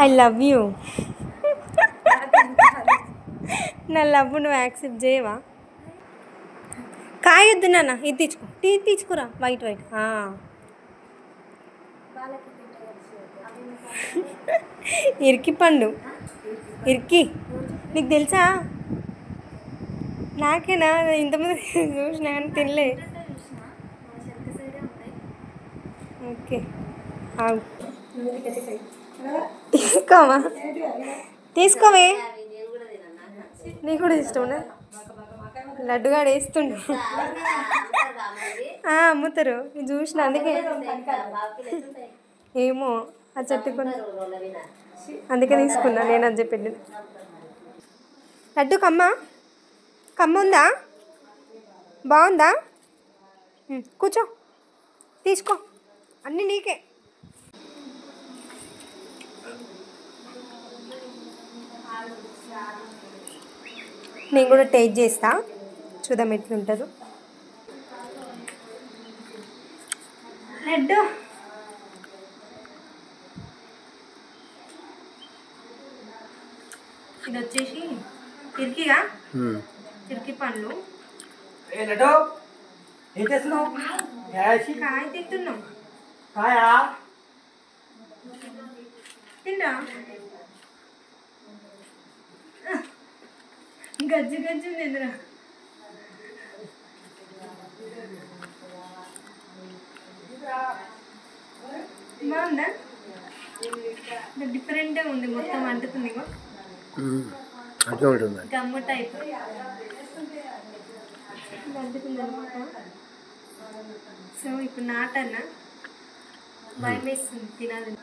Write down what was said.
I love you. నా love నువ్వు accept చేయవా? కాయొద్దు నాన్న, ఇది తెచ్చుకో, తీసుకురా. వైట్ ఇరికి పండు, ఇరికి. నీకు తెలుసా? నాకేనా ఇంతమంది చూసినా కానీ తినలే. ఓకే, తీసుకోవా? తీసుకోవే, నీకు కూడా ఇష్టం. లడ్డుగాడు వేస్తుండు. అమ్ముతారు, ఇది చూసిన అందుకే. ఏమో ఆ చెట్టు అందుకే తీసుకున్నా నేను. అని చెప్పింది. లడ్డు కమ్మ ఉందా? బాగుందా? కూర్చో, తీసుకో, అన్నీ నీకే. నేను కూడా టేస్ట్ చేస్తా, చూద్దాం ఎట్లుంటుందో. లడ్డు ఇది వచ్చేసి తిరికిగా, తిరికి పండ్లు. కాయ తింటున్నాం. తిన్నా గజ్జి గజ్జి ఉంది ఎదురా. బాగుందా? డిఫరెంట్గా ఉంది, మొత్తం అంటుతుంది. గమ్ము టైప్ అంటుతుంది అనమాట. సో ఇప్పుడు నాటన్నా భయం వేస్తుంది తినాలి.